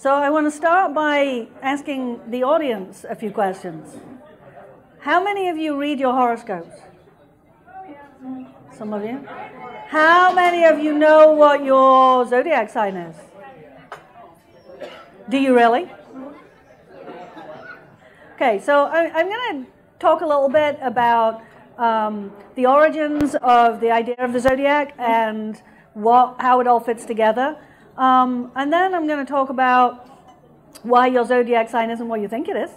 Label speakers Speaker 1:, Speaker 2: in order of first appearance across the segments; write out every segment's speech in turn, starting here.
Speaker 1: So I want to start by asking the audience a few questions. How many of you read your horoscopes? Some of you. How many of you know what your zodiac sign is? Do you really? Okay, so I'm going to talk a little bit about the origins of the idea of the zodiac and how it all fits together. And then I'm going to talk about why your zodiac sign isn't what you think it is.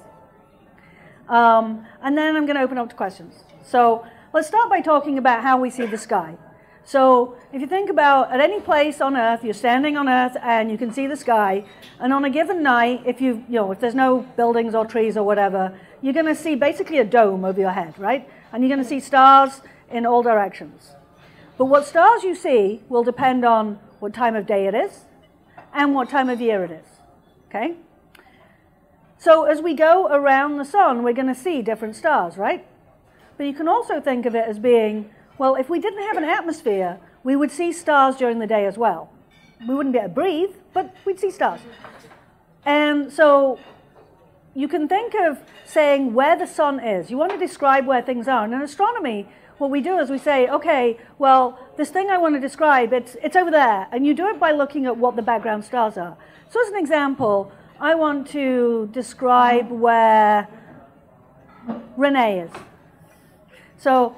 Speaker 1: And then I'm going to open up to questions. So let's start by talking about how we see the sky. So if you think about at any place on Earth, you're standing on Earth and you can see the sky. And on a given night, if there's no buildings or trees or whatever, you're going to see basically a dome over your head, right? And you're going to see stars in all directions. But what stars you see will depend on what time of day it is and what time of year it is, okay? So as we go around the sun, we're going to see different stars, right? But you can also think of it as being, well, if we didn't have an atmosphere, we would see stars during the day as well. We wouldn't be able to breathe, but we'd see stars. And so you can think of saying where the sun is. You want to describe where things are. And in astronomy, what we do is we say, okay, well, this thing I want to describe, it's over there. And you do it by looking at what the background stars are. So as an example, I want to describe where Renee is. So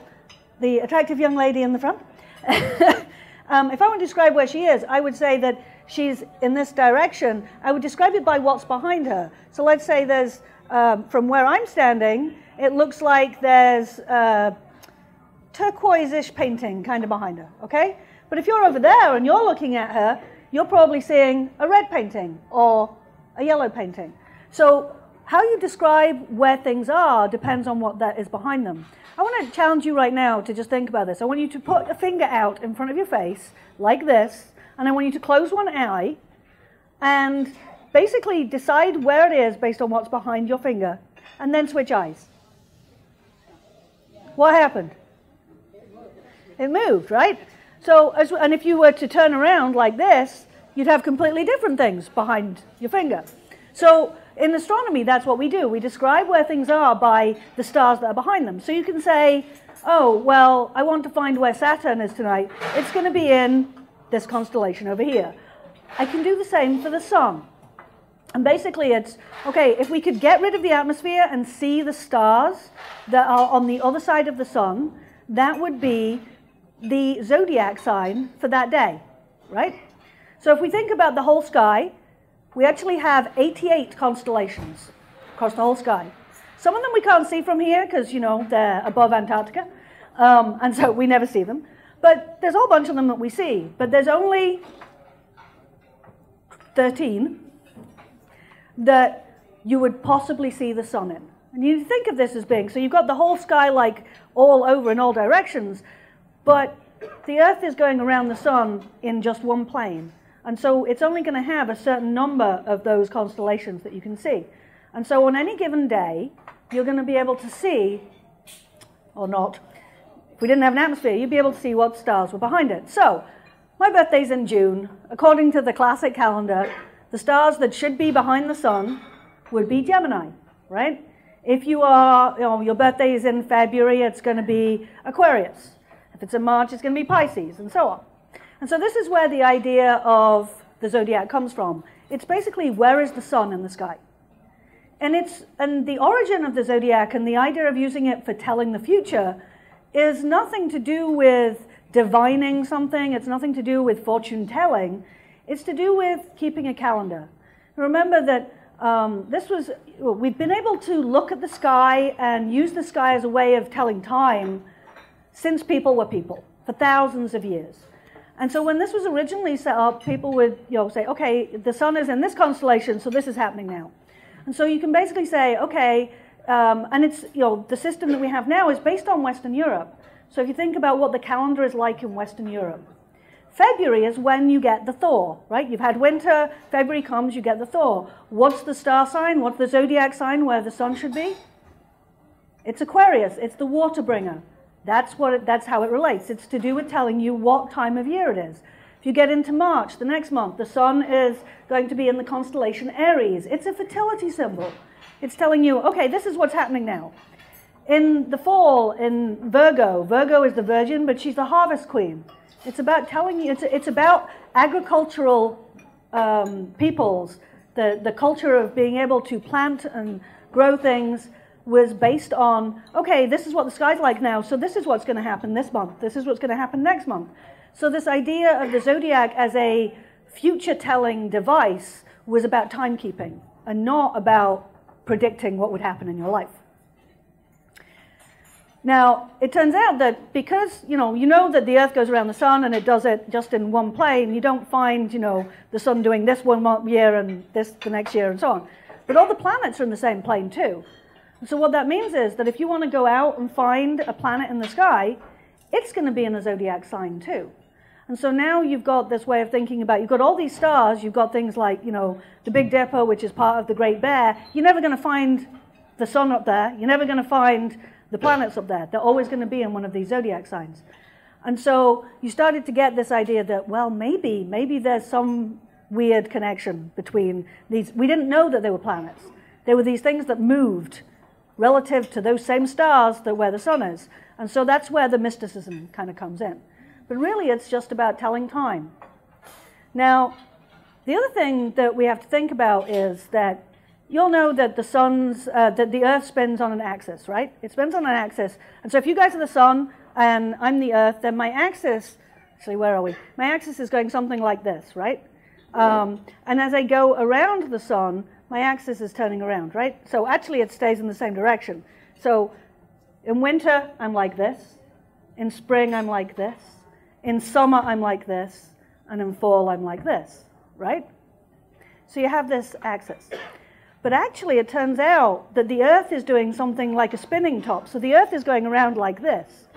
Speaker 1: the attractive young lady in the front. If I want to describe where she is, I would say that she's in this direction. I would describe it by what's behind her. So let's say there's, from where I'm standing, it looks like there's turquoise-ish painting kind of behind her, okay? But if you're over there and you're looking at her, you're probably seeing a red painting or a yellow painting. So how you describe where things are depends on what that is behind them. I want to challenge you right now to just think about this. I want you to put a finger out in front of your face like this, and I want you to close one eye and basically decide where it is based on what's behind your finger, and then switch eyes. What happened? It moved, right? So, and if you were to turn around like this, you'd have completely different things behind your finger. So in astronomy, that's what we do. We describe where things are by the stars that are behind them. So you can say, oh, well, I want to find where Saturn is tonight. It's going to be in this constellation over here. I can do the same for the sun. And basically it's, okay, if we could get rid of the atmosphere and see the stars that are on the other side of the sun, that would be the zodiac sign for that day, right? So if we think about the whole sky, we actually have 88 constellations across the whole sky. Some of them we can't see from here because, they're above Antarctica, and so we never see them. But there's a whole bunch of them that we see. But there's only 13 that you would possibly see the sun in. And you think of this as being, so you've got the whole sky like all over in all directions, but the Earth is going around the sun in just one plane. And so it's only going to have a certain number of those constellations that you can see. And so on any given day, you're going to be able to see, or not, if we didn't have an atmosphere, you'd be able to see what stars were behind it. So my birthday's in June. According to the classic calendar, the stars that should be behind the sun would be Gemini, right? If you are, your birthday is in February, it's going to be Aquarius. If it's in March, it's going to be Pisces, and so on. And so this is where the idea of the zodiac comes from. It's basically, where is the sun in the sky? And the origin of the zodiac and the idea of using it for telling the future is nothing to do with divining something. It's nothing to do with fortune telling. It's to do with keeping a calendar. Remember that we've been able to look at the sky and use the sky as a way of telling time since people were people, for thousands of years. And so when this was originally set up, people would say, okay, the sun is in this constellation, so this is happening now. And so you can basically say, okay, and it's, the system that we have now is based on Western Europe. So if you think about what the calendar is like in Western Europe, February is when you get the thaw, right? You've had winter, February comes, you get the thaw. What's the star sign? What's the zodiac sign where the sun should be? It's Aquarius, it's the water bringer. That's how it relates. It's to do with telling you what time of year it is. If If you get into March, the next month, the sun is going to be in the constellation Aries. It's a fertility symbol. It's telling you, okay, this is what's happening now. In the fall, in Virgo, Virgo is the virgin, but she's the harvest queen. It's about telling you, it's about agricultural peoples. The culture of being able to plant and grow things was based on, okay, this is what the sky's like now, so this is what's going to happen this month. This is what's going to happen next month. So this idea of the zodiac as a future-telling device was about timekeeping and not about predicting what would happen in your life. Now, it turns out that because, you know that the Earth goes around the sun and it does it just in one plane, you don't find, the sun doing this one year and this the next year and so on. But all the planets are in the same plane too. And so what that means is that if you want to go out and find a planet in the sky, it's going to be in a zodiac sign too. And so now you've got this way of thinking about, you've got all these stars, you've got things like, the Big Dipper, which is part of the Great Bear. You're never going to find the sun up there. You're never going to find the planets up there. They're always going to be in one of these zodiac signs. And so you started to get this idea that, well, maybe there's some weird connection between these. We didn't know that they were planets. They were these things that moved relative to those same stars that where the sun is. And so that's where the mysticism kind of comes in. But really, it's just about telling time. Now, the other thing that we have to think about is that you'll know that that the Earth spins on an axis, right? It spins on an axis. And so if you guys are the sun and I'm the Earth, then my axis, actually, where are we? My axis is going something like this, right? And as I go around the sun, my axis is turning around, right? So actually, it stays in the same direction. So in winter, I'm like this. In spring, I'm like this. In summer, I'm like this. And in fall, I'm like this, right? So you have this axis. But actually, it turns out that the Earth is doing something like a spinning top. So the Earth is going around like this.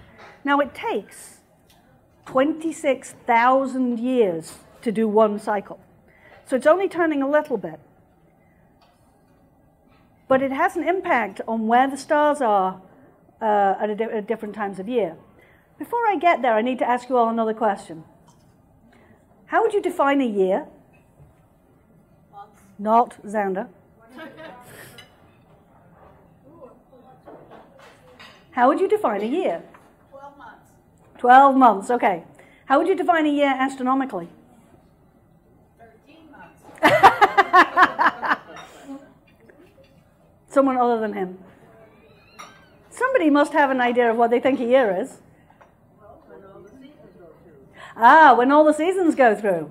Speaker 1: Now, it takes 26,000 years to do one cycle. So it's only turning a little bit. But it has an impact on where the stars are at different times of year. Before I get there, I need to ask you all another question. How would you define a year? Months. Not Xander. How would you define a year?
Speaker 2: 12 months.
Speaker 1: 12 months, okay. How would you define a year astronomically?
Speaker 2: 13 months.
Speaker 1: Someone other than him. Somebody must have an idea of what they think a year is.
Speaker 2: Well, when all the seasons go through.
Speaker 1: Ah, when all the seasons go through.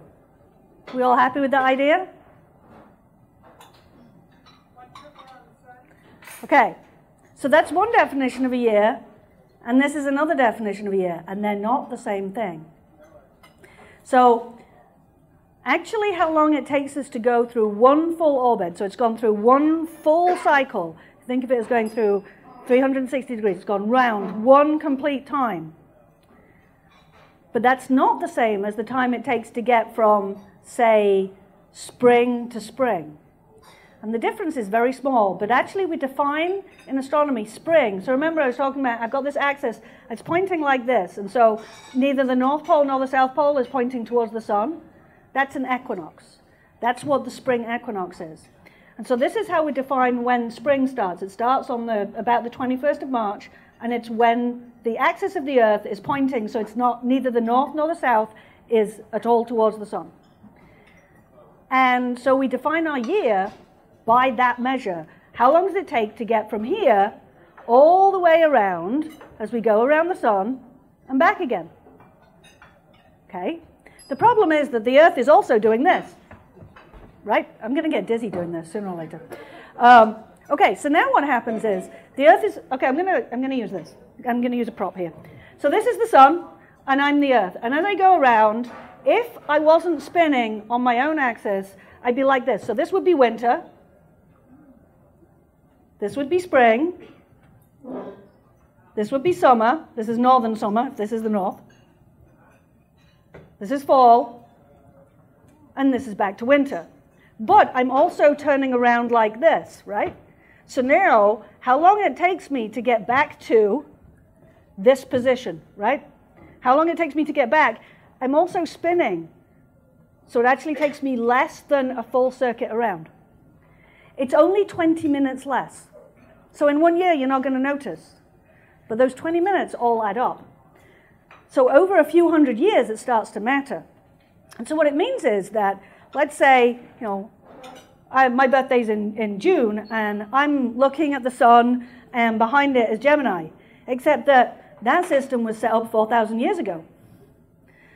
Speaker 1: We all happy with that idea? Okay, so that's one definition of a year, and this is another definition of a year, and they're not the same thing. So actually how long it takes us to go through one full orbit, so it's gone through one full cycle. Think of it as going through 360 degrees. It's gone round one complete time. But that's not the same as the time it takes to get from, say, spring to spring. And the difference is very small, but actually we define in astronomy spring. So remember I was talking about, I've got this axis, it's pointing like this, and so neither the North Pole nor the South Pole is pointing towards the sun. That's an equinox. That's what the spring equinox is. And so this is how we define when spring starts. It starts on about the 21st of March, and it's when the axis of the Earth is pointing, so it's not neither the north nor the south is at all towards the sun. And so we define our year by that measure. How long does it take to get from here all the way around as we go around the sun and back again? Okay. The problem is that the Earth is also doing this, right? I'm going to get dizzy doing this sooner or later. Okay, so now what happens is the Earth is, okay, I'm going to use this. I'm going to use a prop here. So this is the sun, and I'm the Earth. And as I go around, if I wasn't spinning on my own axis, I'd be like this. So this would be winter. This would be spring. This would be summer. This is northern summer, if this is the north. This is fall. And this is back to winter. But I'm also turning around like this, right? So now, how long it takes me to get back to this position, right? How long it takes me to get back, I'm also spinning. So it actually takes me less than a full circuit around. It's only 20 minutes less. So in 1 year, you're not going to notice. But those 20 minutes all add up. So over a few hundred years, it starts to matter. And so what it means is that, let's say, my birthday's in June, and I'm looking at the sun, and behind it is Gemini, except that system was set up 4,000 years ago.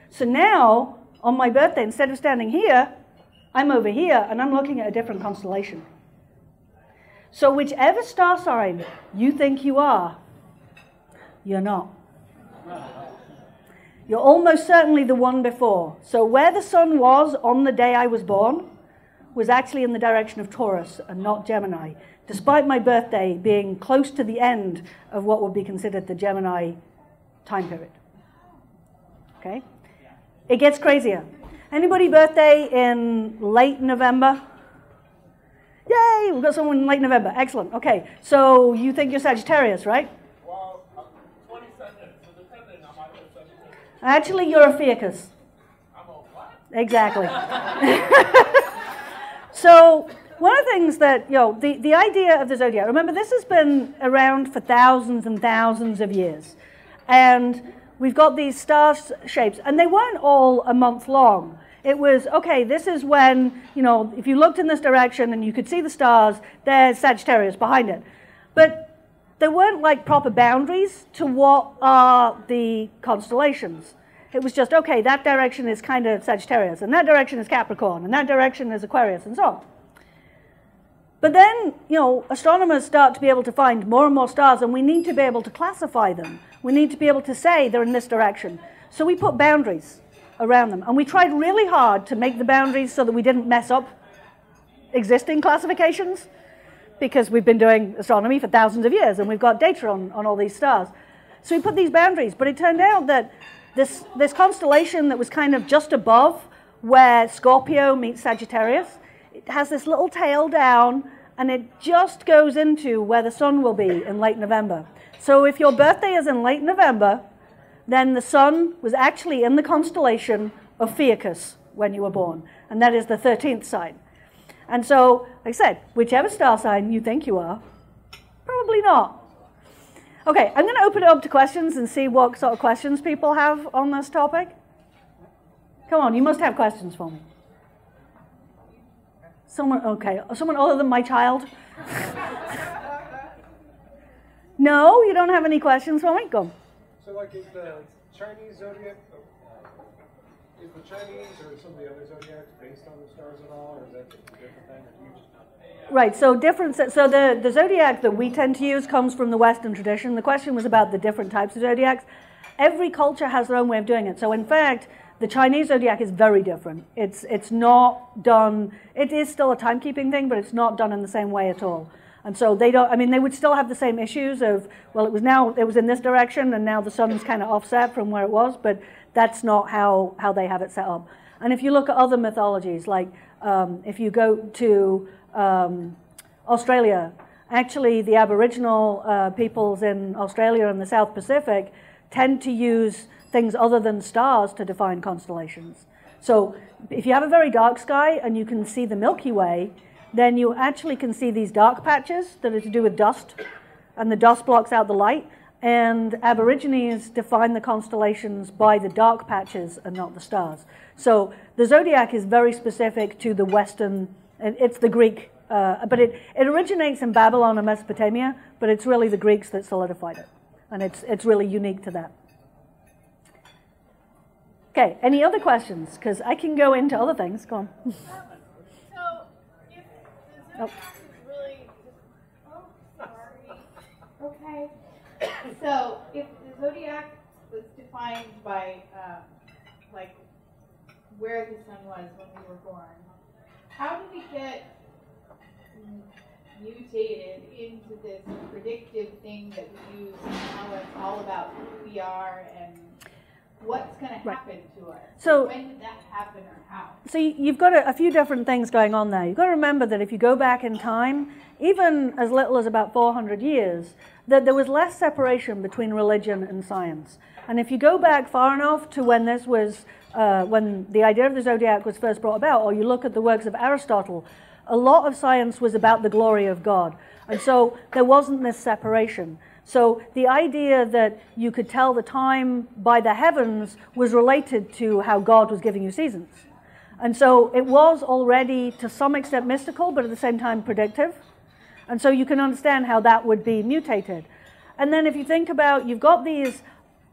Speaker 1: So now, on my birthday, instead of standing here, I'm over here, and I'm looking at a different constellation. So whichever star sign you think you are, you're not. You're almost certainly the one before. So where the sun was on the day I was born was actually in the direction of Taurus and not Gemini, despite my birthday being close to the end of what would be considered the Gemini time period. Okay? It gets crazier. Anybody birthday in late November? Yay, we've got someone in late November. Excellent. Okay, so you think you're Sagittarius, right?
Speaker 3: Well, 22nd, so depending, I might be Sagittarius.
Speaker 1: Actually, you're a Fiacus.
Speaker 3: I'm a what?
Speaker 1: Exactly. So one of the things that, the idea of the zodiac, remember this has been around for thousands and thousands of years. And we've got these star shapes, and they weren't all a month long. It was, okay, this is when, if you looked in this direction and you could see the stars, there's Sagittarius behind it. But there weren't like proper boundaries to what are the constellations. It was just, okay, that direction is kind of Sagittarius, and that direction is Capricorn, and that direction is Aquarius, and so on. But then, astronomers start to be able to find more and more stars, and we need to be able to classify them. We need to be able to say they're in this direction. So we put boundaries around them. And we tried really hard to make the boundaries so that we didn't mess up existing classifications, because we've been doing astronomy for thousands of years, and we've got data on all these stars. So we put these boundaries, but it turned out that this constellation that was kind of just above where Scorpio meets Sagittarius, it has this little tail down, and it just goes into where the sun will be in late November. So if your birthday is in late November, then the sun was actually in the constellation of Fiacus when you were born, and that is the 13th sign. And so, like I said, whichever star sign you think you are, probably not. Okay, I'm going to open it up to questions and see what sort of questions people have on this topic. Come on, you must have questions for me. Someone other than my child? No, you don't have any questions for me? Go.
Speaker 4: So, like, is the Chinese zodiac, is the Chinese or some of the other zodiacs based on the stars at all, or is that just a different thing? Or do you just...
Speaker 1: Right, so the zodiac that we tend to use comes from the Western tradition. The question was about the different types of zodiacs. Every culture has their own way of doing it. So in fact, the Chinese zodiac is very different. It's not done, it is still a timekeeping thing, but it's not done in the same way at all. And so they would still have the same issues of, well, it was in this direction, and now the sun's kind of offset from where it was, but that's not how they have it set up. And if you look at other mythologies, like if you go to Australia, actually the Aboriginal peoples in Australia and the South Pacific tend to use things other than stars to define constellations. So if you have a very dark sky and you can see the Milky Way, then you actually can see these dark patches that are to do with dust, and the dust blocks out the light, and Aborigines define the constellations by the dark patches and not the stars. So the zodiac is very specific to the Western, it's the Greek, but it originates in Babylon and Mesopotamia, but it's really the Greeks that solidified it, and it's really unique to that. Okay, any other questions? Because I can go into other things. Go on.
Speaker 2: So, if the zodiac is really okay. So, if the zodiac was defined by, like, where the sun was when we were born, how did we get mutated into this predictive thing that we use, and how it's all about who we are and what's going to happen to us?
Speaker 1: So
Speaker 2: when did that happen, or how?
Speaker 1: So you've got a few different things going on there. You've got to remember that if you go back in time, even as little as about 400 years, that there was less separation between religion and science. And if you go back far enough to when this was when the idea of the zodiac was first brought about, or you look at the works of Aristotle, a lot of science was about the glory of God. And so there wasn't this separation. So the idea that you could tell the time by the heavens was related to how God was giving you seasons. And so it was already to some extent mystical, but at the same time predictive. And so you can understand how that would be mutated. And then if you think about, you've got these,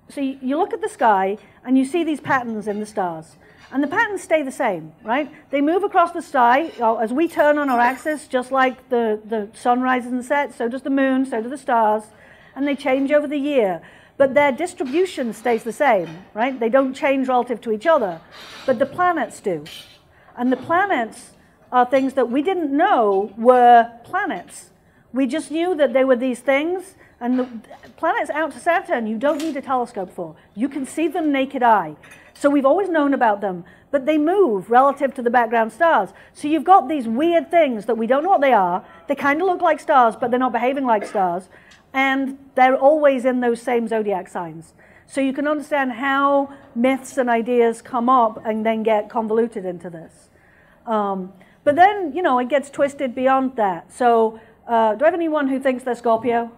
Speaker 1: so you look at the sky and you see these patterns in the stars. And the patterns stay the same, right? They move across the sky as we turn on our axis, just like the sun rises and sets, so does the moon, so do the stars, and they change over the year. But their distribution stays the same, right? They don't change relative to each other, but the planets do. And the planets are things that we didn't know were planets. We just knew that they were these things, and the planets out to Saturn, you don't need a telescope for. You can see them naked eye. So we've always known about them, but they move relative to the background stars. So you've got these weird things that we don't know what they are. They kind of look like stars, but they're not behaving like stars. And they're always in those same zodiac signs. So you can understand how myths and ideas come up and then get convoluted into this. But then, you know, it gets twisted beyond that. So do I have anyone who thinks they're Scorpio?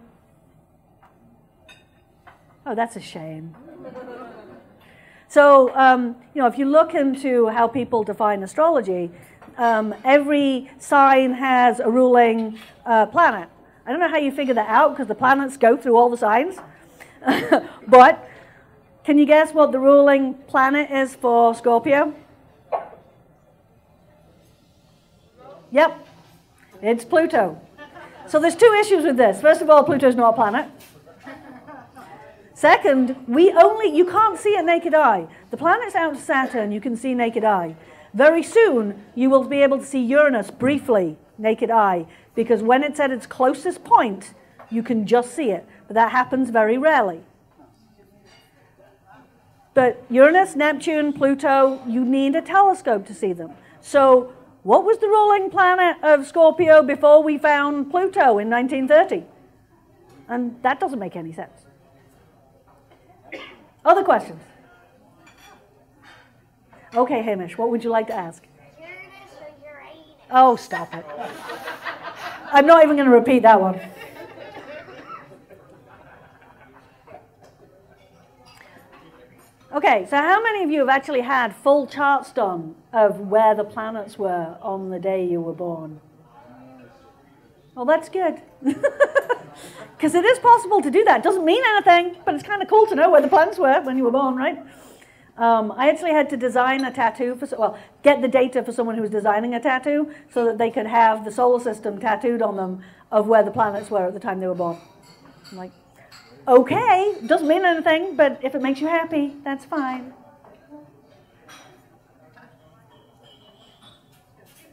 Speaker 1: Oh, that's a shame. So, you know, if you look into how people define astrology, every sign has a ruling planet. I don't know how you figure that out because the planets go through all the signs. But can you guess what the ruling planet is for Scorpio? Yep, it's Pluto. So there's two issues with this. First of all, Pluto's not a planet. Second, you can't see it naked eye. The planets out to Saturn, you can see naked eye. Very soon, you will be able to see Uranus briefly, naked eye, because when it's at its closest point, you can just see it. But that happens very rarely. But Uranus, Neptune, Pluto, you need a telescope to see them. So what was the ruling planet of Scorpio before we found Pluto in 1930? And that doesn't make any sense. Other questions? Okay, Hamish, what would you like to ask?
Speaker 5: Uranus or Uranus?
Speaker 1: Oh, stop it. I'm not even going to repeat that one. Okay, so how many of you have actually had full charts done of where the planets were on the day you were born? Well, that's good. Because it is possible to do that. It doesn't mean anything, but it's kind of cool to know where the planets were when you were born, right? I actually had to design a tattoo, get the data for someone who was designing a tattoo so that they could have the solar system tattooed on them of where the planets were at the time they were born. I'm like, okay, doesn't mean anything, but if it makes you happy, that's fine.
Speaker 2: Can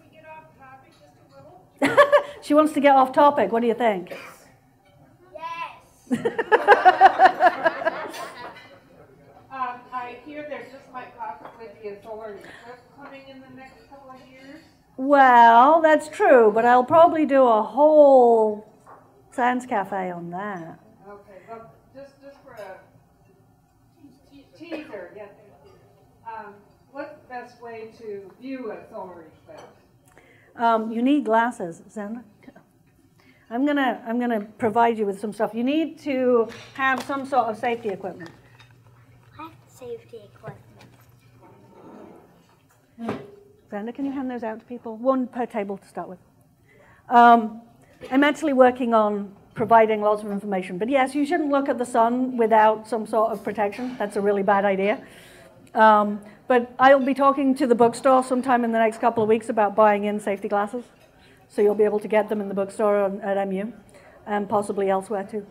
Speaker 2: we get off topic just a little?
Speaker 1: She wants to get off topic. What do you think?
Speaker 5: Yes.
Speaker 2: I hear there just might possibly be a solar eclipse coming in the next couple of years.
Speaker 1: Well, that's true, but I'll probably do a whole Science Cafe on that.
Speaker 2: Okay, well, just for a teaser, yes. What's the best way to view a solar eclipse?
Speaker 1: You need glasses, Sandra. I'm gonna provide you with some stuff. You need to have some sort of safety equipment.
Speaker 5: I have safety equipment.
Speaker 1: Sandra, can you hand those out to people? One per table to start with. I'm actually working on providing lots of information. But yes, you shouldn't look at the sun without some sort of protection. That's a really bad idea. But I'll be talking to the bookstore sometime in the next couple of weeks about buying in safety glasses. So you'll be able to get them in the bookstore at MU and possibly elsewhere too.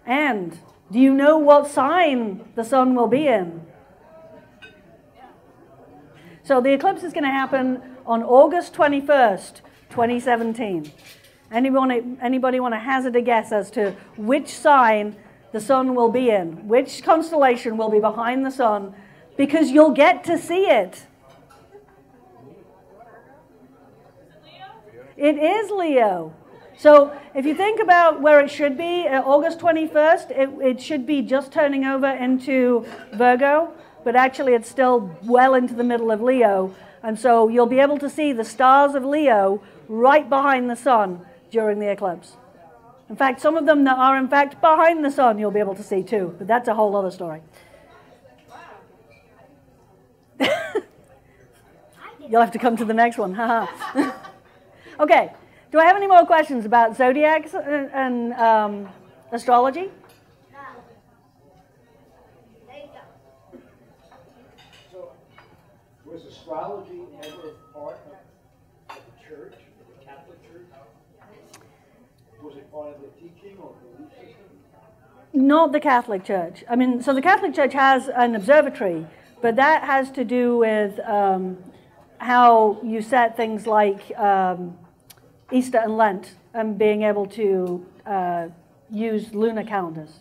Speaker 1: And do you know what sign the sun will be in? So the eclipse is going to happen on August 21st, 2017. Anybody want to hazard a guess as to which sign the sun will be in? Which constellation will be behind the sun? Because you'll get to see it. It is Leo. So if you think about where it should be, August 21st, it should be just turning over into Virgo, but actually it's still well into the middle of Leo. And so you'll be able to see the stars of Leo right behind the sun during the eclipse. In fact, some of them that are in fact behind the sun you'll be able to see too, but that's a whole other story. You'll have to come to the next one. Okay, do I have any more questions about zodiacs and astrology?
Speaker 5: No. They don't.
Speaker 6: So, was astrology ever part of the church, the Catholic Church? Was it part of the teaching or belief system?
Speaker 1: Not the Catholic Church. I mean, so the Catholic Church has an observatory, but that has to do with how you set things like Easter and Lent and being able to use lunar calendars.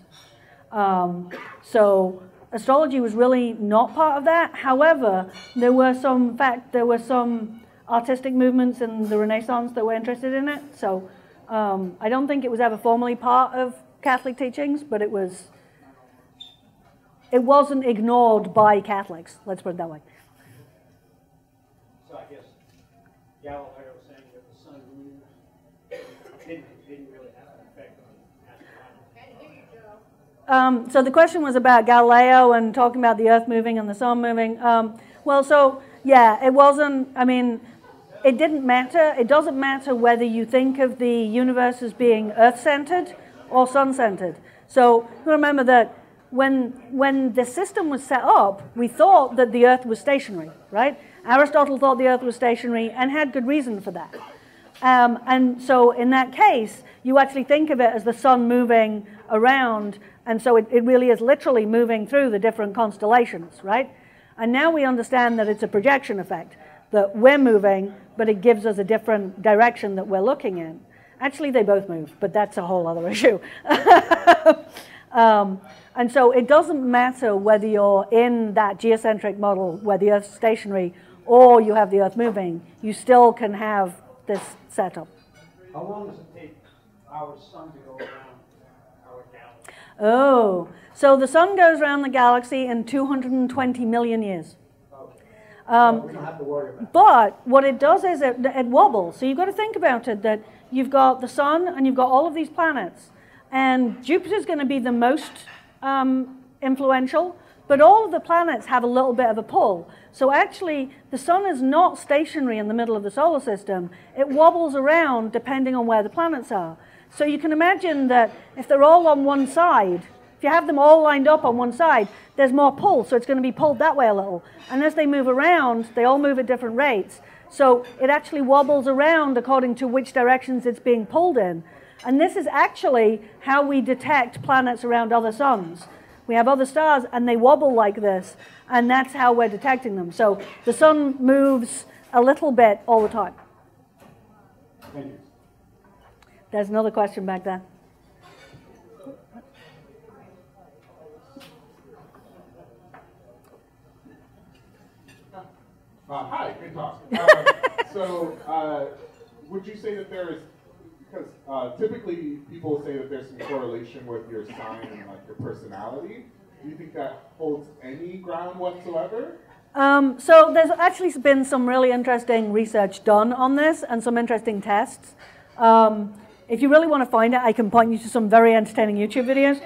Speaker 1: So astrology was really not part of that. However, there were some artistic movements in the Renaissance that were interested in it. So I don't think it was ever formally part of Catholic teachings, but it wasn't ignored by Catholics. Let's put it that way.
Speaker 6: So I guess Galileo was saying that the sun and moon didn't really have an effect on astrology.
Speaker 1: So the question was about Galileo and talking about the Earth moving and the sun moving. Well, so yeah, it wasn't, I mean, it didn't matter. It doesn't matter whether you think of the universe as being Earth-centered or sun-centered. So remember that when the system was set up, we thought that the Earth was stationary, right? Aristotle thought the Earth was stationary and had good reason for that. And so in that case, you actually think of it as the sun moving around, and so it really is literally moving through the different constellations, right? And now we understand that it's a projection effect, that we're moving, but it gives us a different direction that we're looking in. Actually, they both move, but that's a whole other issue. And so it doesn't matter whether you're in that geocentric model where the Earth's stationary or you have the Earth moving, you still can have this setup.
Speaker 6: How long does it take our sun to go around our galaxy?
Speaker 1: Oh, so the sun goes around the galaxy in 220 million years.
Speaker 6: Okay. So we don't have to worry about it.
Speaker 1: But what it does is it wobbles. So you've got to think about it, that you've got the sun and you've got all of these planets. And Jupiter's going to be the most influential, but all of the planets have a little bit of a pull. So actually, the sun is not stationary in the middle of the solar system. It wobbles around depending on where the planets are. So you can imagine that if they're all on one side, if you have them all lined up on one side, there's more pull, so it's going to be pulled that way a little. And as they move around, they all move at different rates. So it actually wobbles around according to which directions it's being pulled in. And this is actually how we detect planets around other suns. We have other stars and they wobble like this, and that's how we're detecting them. So the sun moves a little bit all the time.
Speaker 6: Thank you.
Speaker 1: There's another question back there.
Speaker 7: Hi, good talk. Would you say that there is, because typically people say that there's some correlation with your sign and like your personality. Do you think that holds any ground whatsoever?
Speaker 1: So there's actually been some really interesting research done on this and some interesting tests. If you really want to find it, I can point you to some very entertaining YouTube videos.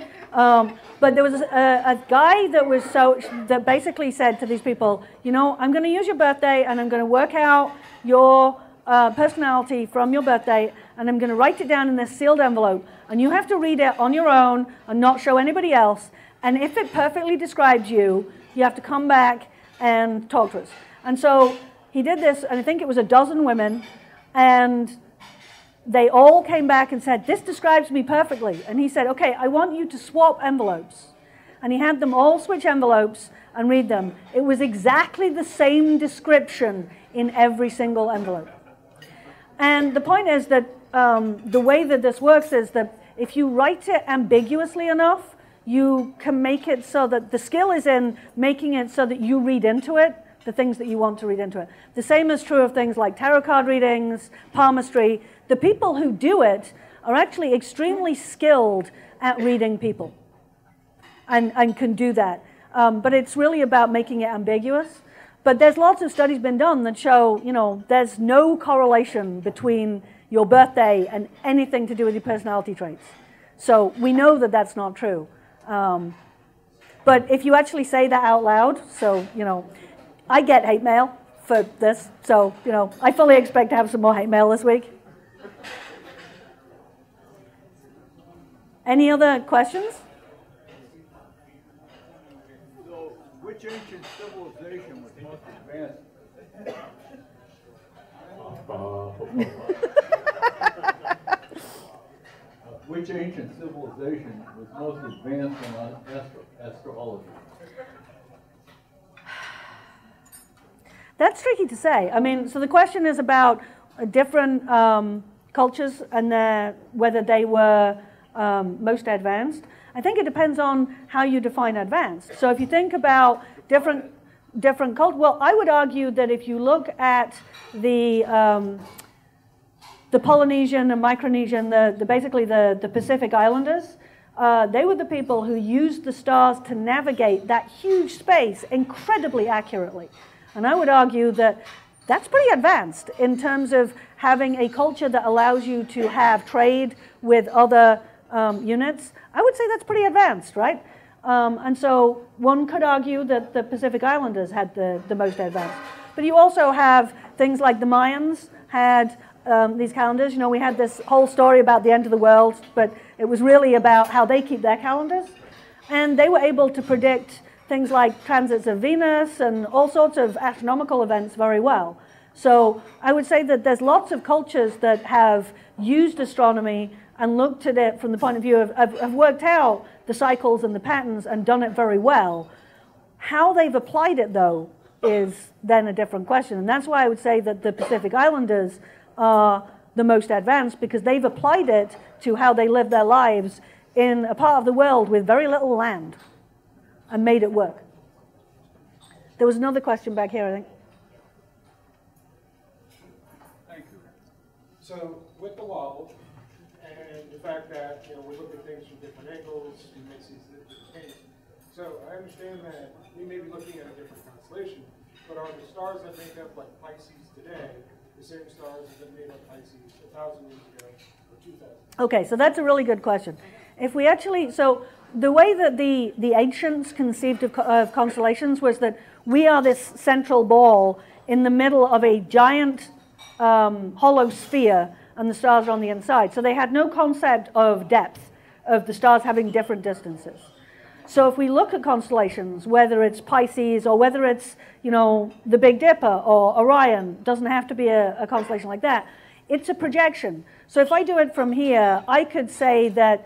Speaker 1: But there was a guy that basically said to these people, you know, I'm going to use your birthday and I'm going to work out your personality from your birthday, and I'm going to write it down in this sealed envelope, and you have to read it on your own and not show anybody else. And if it perfectly describes you, you have to come back and talk to us. And so he did this, and I think it was 12 women, and they all came back and said, this describes me perfectly. And he said, okay, I want you to swap envelopes. And he had them all switch envelopes and read them. It was exactly the same description in every single envelope. And the point is that the way that this works is that if you write it ambiguously enough, you can make it so that the skill is in making it so that you read into it the things that you want to read into it. The same is true of things like tarot card readings, palmistry. The people who do it are actually extremely skilled at reading people and can do that. But it's really about making it ambiguous. But there's lots of studies been done that show, you know, there's no correlation between your birthday and anything to do with your personality traits. So we know that that's not true. But if you actually say that out loud, so, you know, I get hate mail for this. So, you know, I fully expect to have some more hate mail this week. Any other questions?
Speaker 6: So, which ancient civilization was most advanced? Which ancient civilization was most advanced in astrology?
Speaker 1: That's tricky to say. I mean, so the question is about different cultures and whether they were most advanced. I think it depends on how you define advanced. So if you think about different cultures, well, I would argue that if you look at the Polynesian and Micronesian, basically the Pacific Islanders, they were the people who used the stars to navigate that huge space incredibly accurately. And I would argue that that's pretty advanced in terms of having a culture that allows you to have trade with other units. I would say that's pretty advanced, right? And so one could argue that the Pacific Islanders had the most advanced. But you also have things like the Mayans had these calendars. You know, we had this whole story about the end of the world, but it was really about how they keep their calendars. And they were able to predict things like transits of Venus and all sorts of astronomical events very well. So I would say that there's lots of cultures that have used astronomy and looked at it from the point of view of have worked out the cycles and the patterns and done it very well. How they've applied it, though, is then a different question. And that's why I would say that the Pacific Islanders are the most advanced, because they've applied it to how they live their lives in a part of the world with very little land and made it work. There was another question back here, I think.
Speaker 4: Thank you. So with the wobble and the fact that, you know, we look at things from different angles, we may see different things. So I understand that we may be looking at a different constellation, but are the stars that make up like Pisces today the same stars that made up Pisces 1,000 years ago or 2,000?
Speaker 1: Okay, so that's a really good question. If we actually, so the way that the ancients conceived of constellations was that we are this central ball in the middle of a giant hollow sphere, and the stars are on the inside. So they had no concept of depth, of the stars having different distances. So if we look at constellations, whether it's Pisces or whether it's, you know, the Big Dipper or Orion, doesn't have to be a constellation like that. It's a projection. So if I do it from here, I could say that,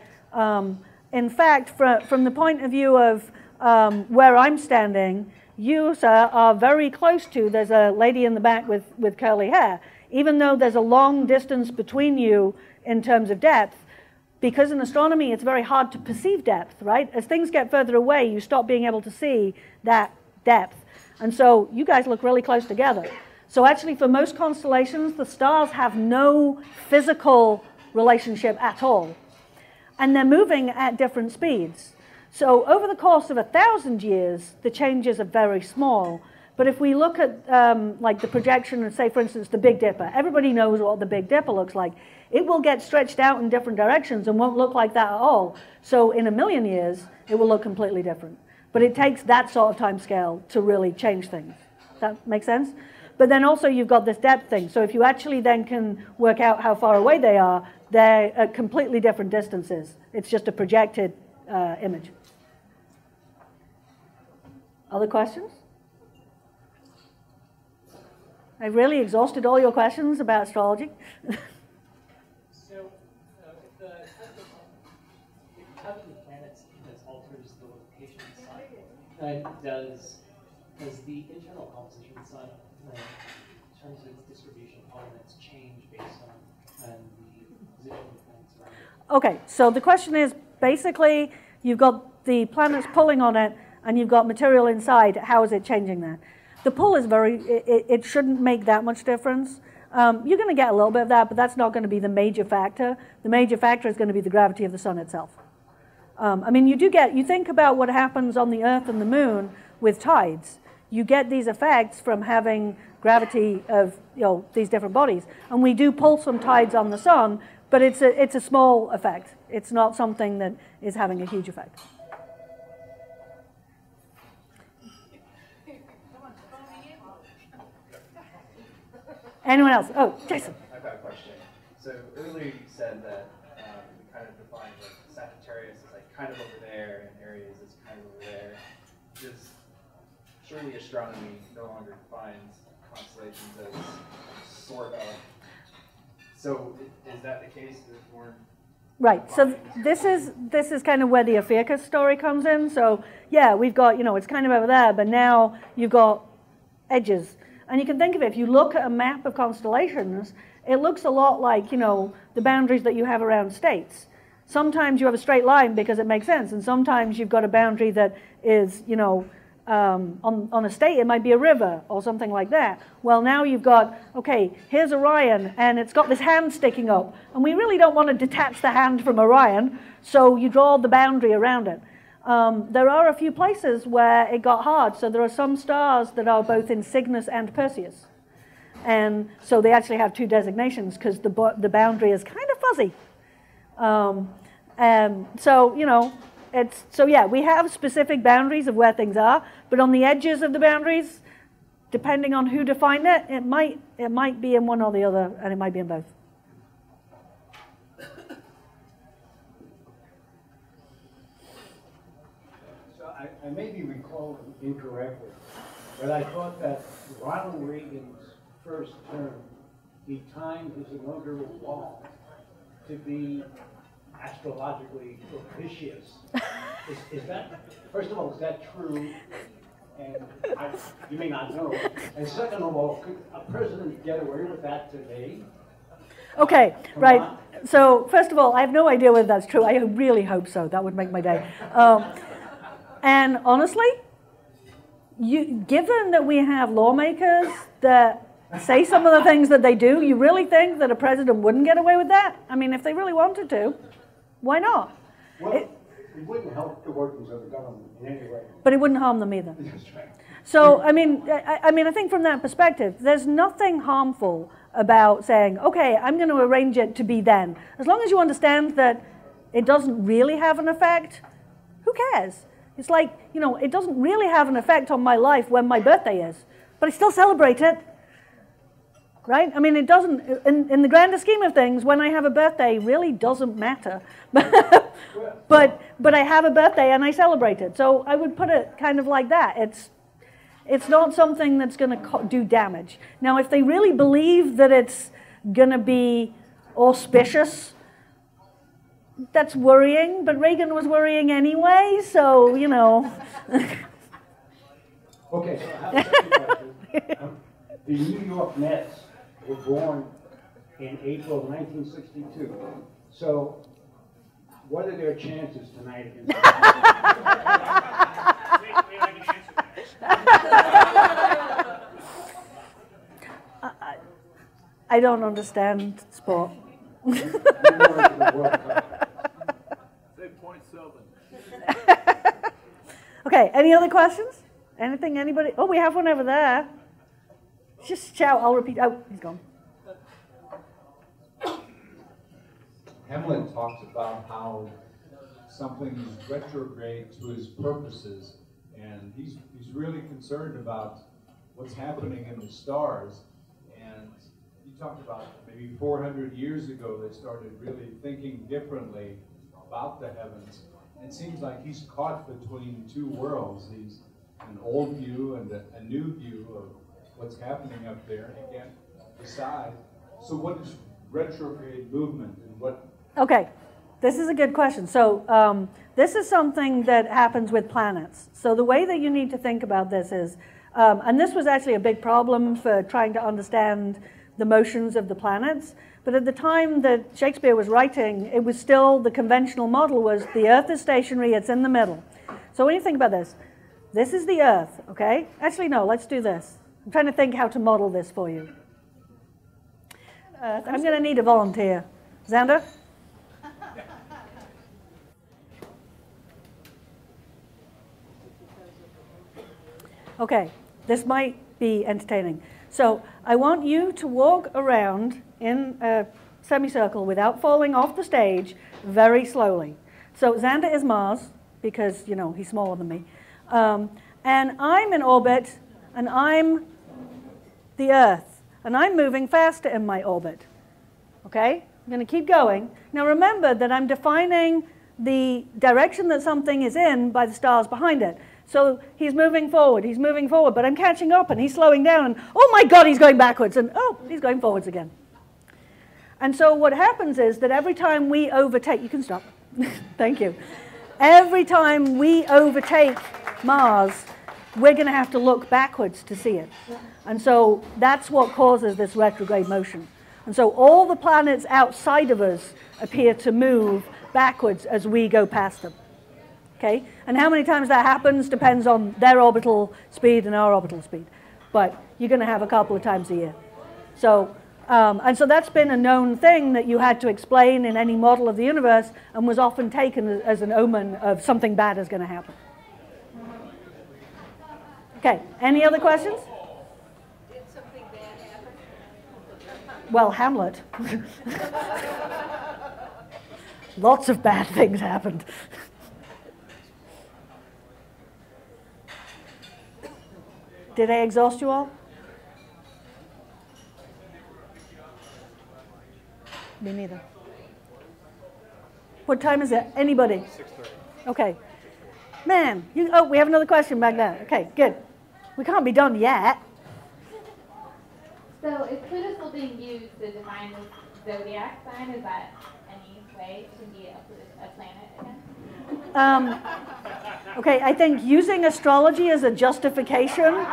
Speaker 1: in fact, from the point of view of where I'm standing, you, sir, are very close to, there's a lady in the back with curly hair. Even though there's a long distance between you in terms of depth, because in astronomy it's very hard to perceive depth, right? As things get further away, you stop being able to see that depth. And so you guys look really close together. So actually for most constellations, the stars have no physical relationship at all. And they're moving at different speeds. So over the course of 1,000 years, the changes are very small. But if we look at like the projection of, say, for instance, the Big Dipper, everybody knows what the Big Dipper looks like. It will get stretched out in different directions and won't look like that at all. So in 1,000,000 years, it will look completely different. But it takes that sort of time scale to really change things. That makes sense? But then also you've got this depth thing. So if you actually then can work out how far away they are, they're at completely different distances. It's just a projected image. Other questions? I've really exhausted all your questions about astrology.
Speaker 8: So, if how the planets alters the location of the sun, does the internal composition of the sun, in terms of its distribution of elements, change based on the position of the planets around it?
Speaker 1: Okay, so the question is basically you've got the planets pulling on it and you've got material inside. How is it changing that? The pull is it shouldn't make that much difference. You're going to get a little bit of that, but that's not going to be the major factor. The major factor is going to be the gravity of the sun itself. I mean, you think about what happens on the Earth and the Moon with tides. You get these effects from having gravity of these different bodies, and we do pull some tides on the sun, but it's a small effect. It's not something that is having a huge effect. Anyone else? Oh, Jason.
Speaker 9: I've got a question. So earlier you said that we kind of defined like Sagittarius as like kind of over there and Aries is kind of over there. Surely astronomy no longer defines constellations as sort of. So is that the case? There's more.
Speaker 1: Right. So this is kind of where the Ophiuchus story comes in. So yeah, we've got it's kind of over there, but now you've got edges. And you can think of it, if you look at a map of constellations, it looks a lot like, the boundaries that you have around states. Sometimes you have a straight line because it makes sense, and sometimes you've got a boundary that is, on a state, it might be a river or something like that. Well, now you've got, okay, here's Orion, and it's got this hand sticking up, and we really don't want to detach the hand from Orion, so you draw the boundary around it. There are a few places where it got hard. So there are some stars that are both in Cygnus and Perseus. And so they actually have two designations because the boundary is kind of fuzzy. And so, yeah, we have specific boundaries of where things are. But on the edges of the boundaries, depending on who defined it, it might be in one or the other, and it might be in both.
Speaker 6: I may be recalling incorrectly, but I thought that Ronald Reagan's first term, he timed his inaugural ball to be astrologically propitious. Is that, first of all, is that true? And you may not know. And second of all, could a president get away with that today?
Speaker 1: Okay, right. So first of all, I have no idea whether that's true. I really hope so. That would make my day. And honestly, given that we have lawmakers that say some of the things that they do, you really think that a president wouldn't get away with that? I mean, if they really wanted to, why not?
Speaker 6: Well, it wouldn't help the workings of the government in any way.
Speaker 1: But it wouldn't harm them either.
Speaker 6: That's right.
Speaker 1: So, I mean, I think from that perspective, there's nothing harmful about saying, okay, I'm going to arrange it to be then. As long as you understand that it doesn't really have an effect, who cares? It's like, it doesn't really have an effect on my life when my birthday is, but I still celebrate it, right? I mean, it doesn't, in the grander scheme of things, when I have a birthday, really doesn't matter. But I have a birthday and I celebrate it. So I would put it kind of like that. It's not something that's going to do damage. Now, if they really believe that it's going to be auspicious, that's worrying, but Reagan was worrying anyway, so,
Speaker 6: Okay, so I have a second question. The New York Mets were born in April 1962. So, what are their chances tonight against the
Speaker 1: I don't understand sport. Okay, any other questions? Anything, anybody? Oh, we have one over there. Just shout, I'll repeat. Oh, he's gone.
Speaker 10: Hamlet talks about how something is retrograde to his purposes, and he's really concerned about what's happening in the stars. And he talked about maybe 400 years ago they started really thinking differently about the heavens. It seems like he's caught between two worlds. He's an old view and a new view of what's happening up there. He can't decide. So what is retrograde movement and what?
Speaker 1: Okay, this is a good question. So this is something that happens with planets. So the way that you need to think about this is, and this was actually a big problem for trying to understand the motions of the planets. But at the time that Shakespeare was writing, it was still the conventional model was the Earth is stationary, it's in the middle. So when you think about this, This is the Earth, okay? Actually, no, let's do this. I'm trying to think how to model this for you. I'm going to need a volunteer. Xander? Okay, this might be entertaining. So I want you to walk around in a semicircle without falling off the stage very slowly. So Xander is Mars, because, you know, he's smaller than me. And I'm in orbit, and I'm the Earth. And I'm moving faster in my orbit. Okay? I'm going to keep going. Now remember that I'm defining the direction that something is in by the stars behind it. So he's moving forward, but I'm catching up, and he's slowing down, and oh my God, he's going backwards, and oh, he's going forwards again. And so what happens is that every time we overtake, you can stop, thank you. Every time we overtake Mars, we're going to have to look backwards to see it. And so that's what causes this retrograde motion. And so all the planets outside of us appear to move backwards as we go past them. Okay? And how many times that happens depends on their orbital speed and our orbital speed. But you're going to have a couple of times a year. So, and so that's been a known thing that you had to explain in any model of the universe, and was often taken as an omen of something bad is going to happen. Okay, any other questions?
Speaker 11: Did something bad happen?
Speaker 1: Well, Hamlet. Lots of bad things happened. Did I exhaust you all? Me neither. What time is it? Anybody?
Speaker 4: 6:30.
Speaker 1: Okay. Man, oh, we have another question back there. Okay, good. We can't be done yet.
Speaker 2: So is Pluto still being used to define the zodiac sign? Is that any way to be a planet again?
Speaker 1: Okay, I think using astrology as a justification,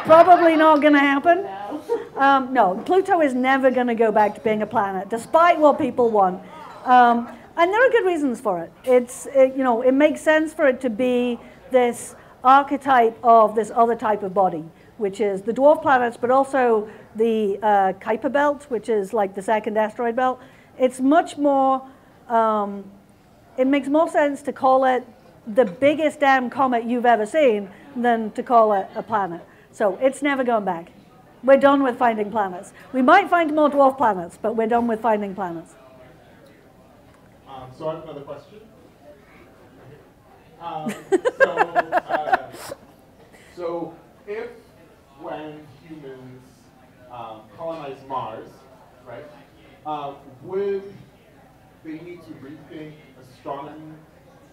Speaker 1: probably not going to happen. No, Pluto is never going to go back to being a planet, despite what people want. And there are good reasons for it. It makes sense for it to be this archetype of this other type of body, which is the dwarf planets, but also the Kuiper belt, which is like the second asteroid belt. It's much more, it makes more sense to call it the biggest damn comet you've ever seen than to call it a planet. So it's never going back. We're done with finding planets. We might find more dwarf planets, but we're done with finding planets.
Speaker 7: So I have another question. So if when humans colonize Mars, right, would they need to rethink astronomy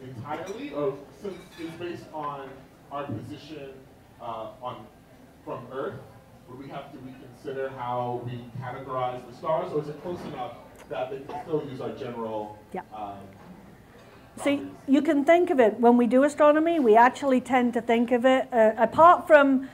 Speaker 7: entirely, or since it's based on our position from Earth, would we have to reconsider how we categorize the stars, or is it close enough that they can still use our general?
Speaker 1: Yeah. So you can think of it, when we do astronomy, we actually tend to think of it, apart from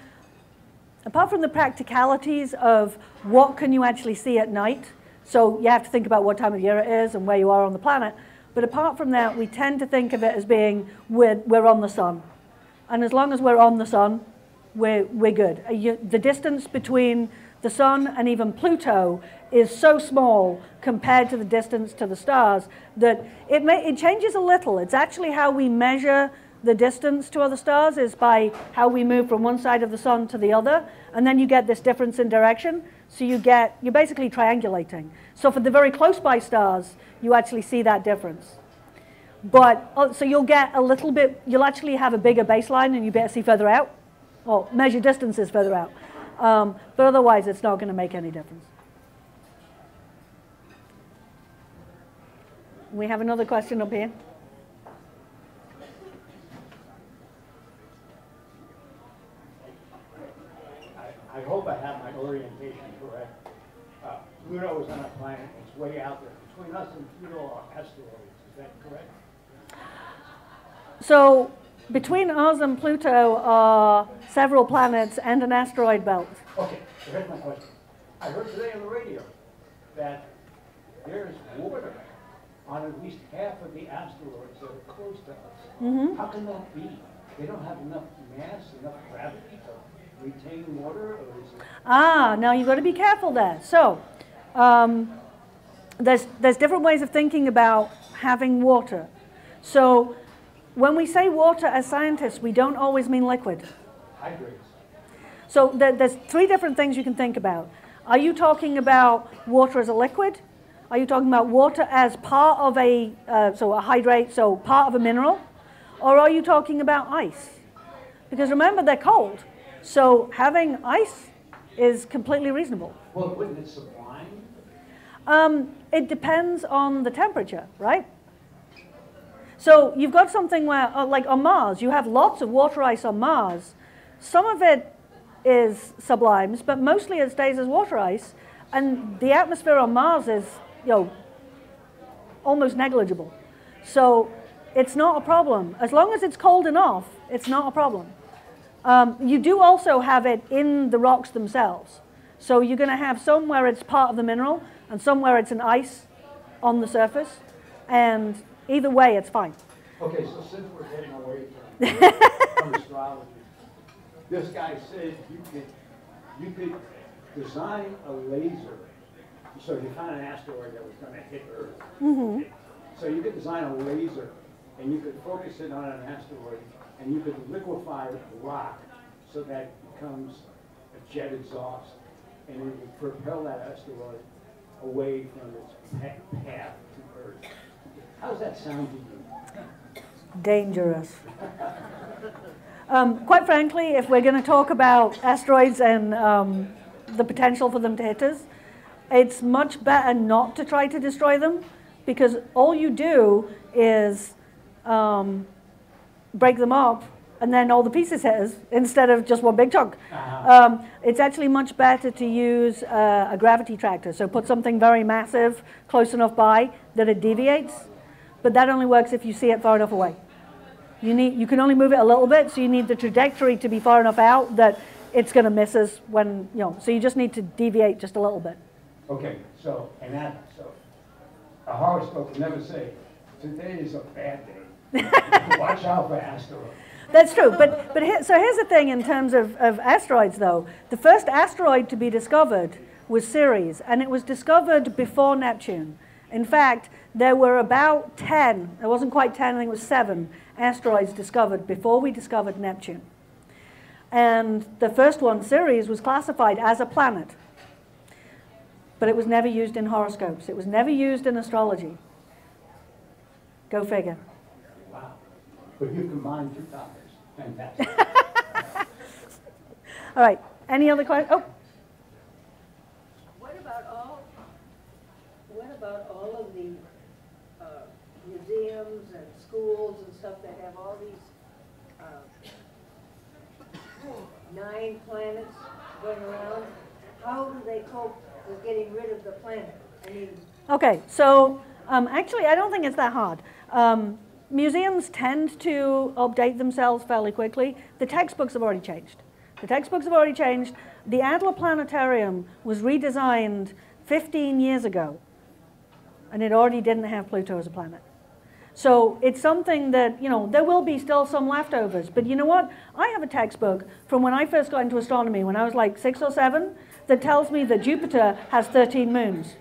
Speaker 1: the practicalities of what can you actually see at night, so you have to think about what time of year it is and where you are on the planet, but apart from that, we tend to think of it as being we're on the sun. And as long as we're on the sun, we're good. The distance between the sun and even Pluto is so small compared to the distance to the stars that it changes a little. It's actually how we measure the distance to other stars is by how we move from one side of the sun to the other, and then you get this difference in direction. So you're basically triangulating. So for the very close by stars, you actually see that difference. But so you'll get a little bit, you'll actually have a bigger baseline and you better see further out, or measure distances further out. But otherwise, it's not going to make any difference. We have another question up here.
Speaker 6: I hope I have my orientation correct. Pluto is on a planet. It's way out there. Between us and Pluto are asteroids. Is that correct?
Speaker 1: So between us and Pluto are several planets and an asteroid belt.
Speaker 6: Okay, so here's my question. I heard today on the radio that there's water on at least half of the asteroids that are close to us.
Speaker 1: Mm-hmm.
Speaker 6: How can that be? they don't have enough mass, enough gravity to retain water, or is it?
Speaker 1: Now you've got to be careful there. So, there's different ways of thinking about having water. So, when we say water as scientists, we don't always mean liquid.
Speaker 6: Hydrates.
Speaker 1: So there's three different things you can think about. Are you talking about water as a liquid? Are you talking about water as part of a hydrate, so part of a mineral? Or are you talking about ice? Because remember, they're cold. So having ice is completely reasonable.
Speaker 6: Well, wouldn't it sublime?
Speaker 1: It depends on the temperature, right? So you've got something where, like on Mars, you have lots of water ice on Mars. Some of it is sublimes, but mostly it stays as water ice. And the atmosphere on Mars is, almost negligible. So it's not a problem. As long as it's cold enough, it's not a problem. You do also have it in the rocks themselves. So you're going to have somewhere it's part of the mineral, and somewhere it's an ice on the surface. And either way, it's fine.
Speaker 6: Okay, so since we're getting away from astrology, this guy said you could design a laser. So you found an asteroid that was going to hit Earth.
Speaker 1: Mm-hmm.
Speaker 6: So you could design a laser, and you could focus it on an asteroid, and you could liquefy the rock so that it becomes a jet exhaust, and it would propel that asteroid away from its path to Earth. How does that sound to you?
Speaker 1: Dangerous. Quite frankly, if we're going to talk about asteroids and the potential for them to hit us, it's much better not to try to destroy them, because all you do is break them up and then all the pieces hit us instead of just one big chunk. It's actually much better to use a gravity tractor. So put something very massive close enough by that it deviates, but that only works if you see it far enough away. You can only move it a little bit, so you need the trajectory to be far enough out that it's going to miss us when, so you just need to deviate just a little bit.
Speaker 6: Okay, so a horoscope will never say, today is a bad day. Watch out for asteroids.
Speaker 1: That's true, so here's the thing in terms of asteroids, though. The first asteroid to be discovered was Ceres, and it was discovered before Neptune. In fact, there were about 10, it wasn't quite 10, I think it was 7 asteroids discovered before we discovered Neptune. And the first one, Ceres, was classified as a planet. But it was never used in horoscopes. It was never used in astrology. Go figure.
Speaker 6: Wow. But you combined two topics. Fantastic.
Speaker 1: All right. Any other questions? Oh.
Speaker 11: What about all of the museums and schools and stuff that have all these 9 planets going around? How do they cope with getting rid of the planet?
Speaker 1: Okay, so actually I don't think it's that hard. Museums tend to update themselves fairly quickly. The textbooks have already changed. The Adler Planetarium was redesigned 15 years ago, and it already didn't have Pluto as a planet. So it's something that, there will be still some leftovers. But you know what? I have a textbook from when I first got into astronomy, when I was like 6 or 7, that tells me that Jupiter has 13 moons.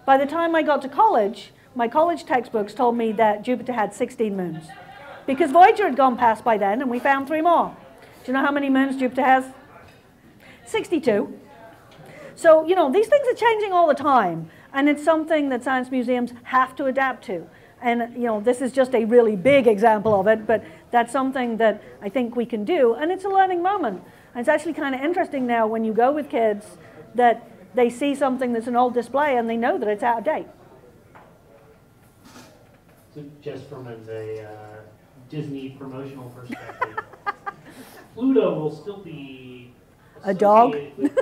Speaker 1: By the time I got to college, my college textbooks told me that Jupiter had 16 moons. Because Voyager had gone past by then, and we found 3 more. Do you know how many moons Jupiter has? 62. So, these things are changing all the time. And it's something that science museums have to adapt to. And, this is just a really big example of it, but that's something that I think we can do. And it's a learning moment. And it's actually kind of interesting now when you go with kids that they see something that's an old display and they know that it's out of date.
Speaker 12: So just from a Disney promotional perspective, Pluto will still be
Speaker 1: a dog
Speaker 12: with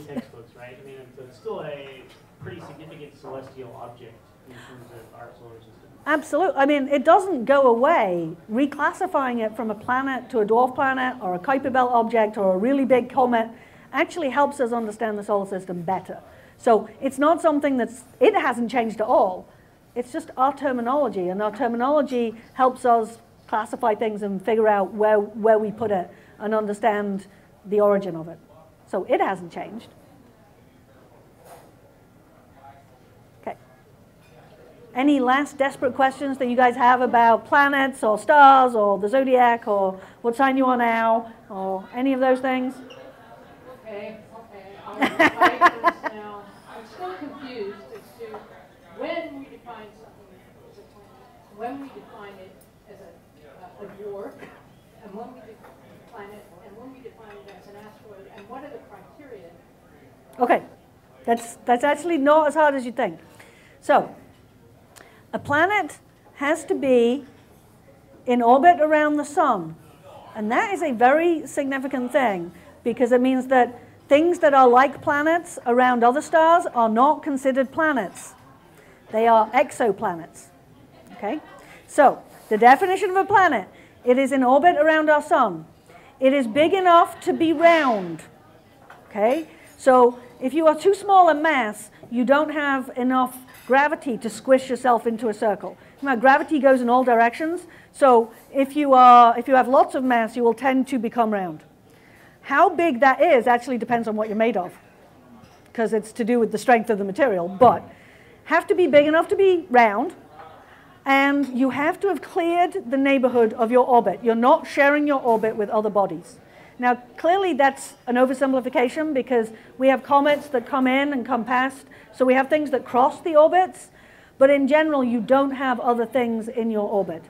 Speaker 12: textbooks, right? I mean, it's still a pretty significant celestial object in terms of our solar system.
Speaker 1: Absolutely. I mean, it doesn't go away. Reclassifying it from a planet to a dwarf planet or a Kuiper Belt object or a really big comet actually helps us understand the solar system better. So it's not something it hasn't changed at all. It's just our terminology, and our terminology helps us classify things and figure out where we put it and understand the origin of it. So it hasn't changed. Okay. Any last desperate questions that you guys have about planets or stars or the zodiac or what sign you are now or any of those things?
Speaker 13: Okay. I'll reply first now. I'm still confused as to when we define something as a planet, when we define it as a dwarf, and when we define it, and when we define it as an asteroid, and what are the criteria?
Speaker 1: Okay, that's actually not as hard as you think. So, a planet has to be in orbit around the sun, and that is a very significant thing because it means that things that are like planets around other stars are not considered planets. They are exoplanets. Okay? So, the definition of a planet, it is in orbit around our sun. It is big enough to be round. Okay? So, if you are too small in mass, you don't have enough gravity to squish yourself into a circle. Now, gravity goes in all directions, so if you have lots of mass, you will tend to become round. How big that is actually depends on what you're made of, because it's to do with the strength of the material, but have to be big enough to be round, and you have to have cleared the neighborhood of your orbit. You're not sharing your orbit with other bodies. Now, clearly that's an oversimplification because we have comets that come in and come past, so we have things that cross the orbits, but in general, you don't have other things in your orbit.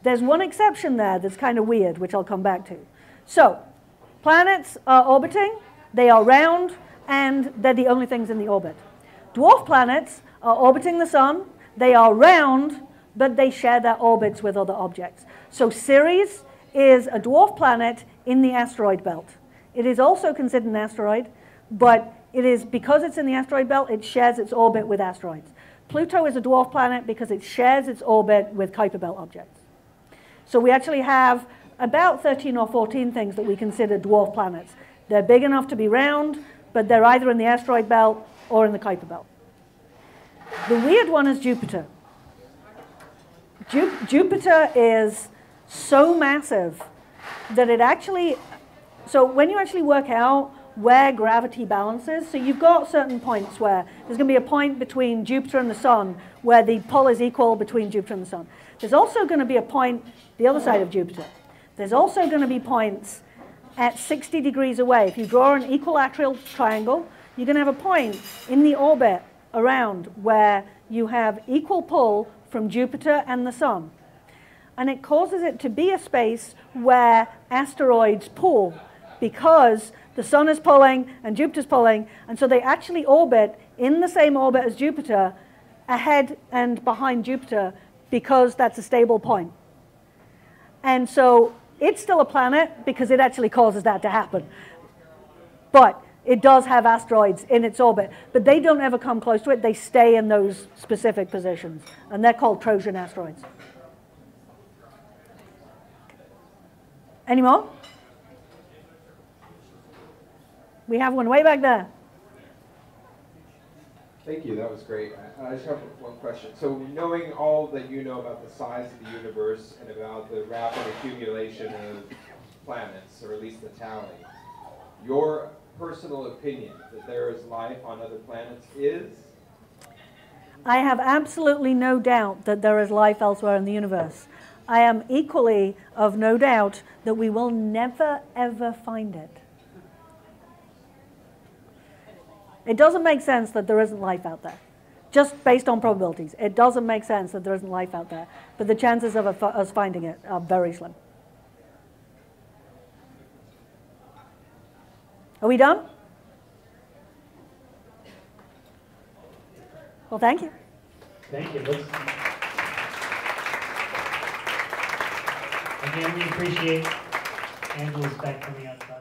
Speaker 1: There's one exception there that's kind of weird, which I'll come back to. So, planets are orbiting, they are round, and they're the only things in the orbit. Dwarf planets are orbiting the sun, they are round, but they share their orbits with other objects. So Ceres is a dwarf planet in the asteroid belt. It is also considered an asteroid, but it is, because it's in the asteroid belt, it shares its orbit with asteroids. Pluto is a dwarf planet because it shares its orbit with Kuiper belt objects. So we actually have about 13 or 14 things that we consider dwarf planets. They're big enough to be round, but they're either in the asteroid belt or in the Kuiper belt. The weird one is Jupiter. Jupiter is so massive that it actually, so when you actually work out where gravity balances, so you've got certain points where there's going to be a point between Jupiter and the sun where the pull is equal between Jupiter and the sun. There's also going to be a point the other side of Jupiter. There's also going to be points at 60 degrees away. If you draw an equilateral triangle, you're going to have a point in the orbit around where you have equal pull from Jupiter and the sun. And it causes it to be a space where asteroids pull because the sun is pulling and Jupiter's pulling, and so they actually orbit in the same orbit as Jupiter, ahead and behind Jupiter, because that's a stable point. And so it's still a planet because it actually causes that to happen. But it does have asteroids in its orbit, but they don't ever come close to it. They stay in those specific positions, and they're called Trojan asteroids. Any more? We have one way back there.
Speaker 14: Thank you, that was great. I just have one question. So knowing all that you know about the size of the universe and about the rapid accumulation of planets, or at least the tally, your personal opinion that there is life on other planets is?
Speaker 1: I have absolutely no doubt that there is life elsewhere in the universe. I am equally of no doubt that we will never, ever find it. It doesn't make sense that there isn't life out there. Just based on probabilities. It doesn't make sense that there isn't life out there. But the chances of us finding it are very slim. Are we done? Well, thank you.
Speaker 12: Thank you. Again, we appreciate Angela Speck coming outside.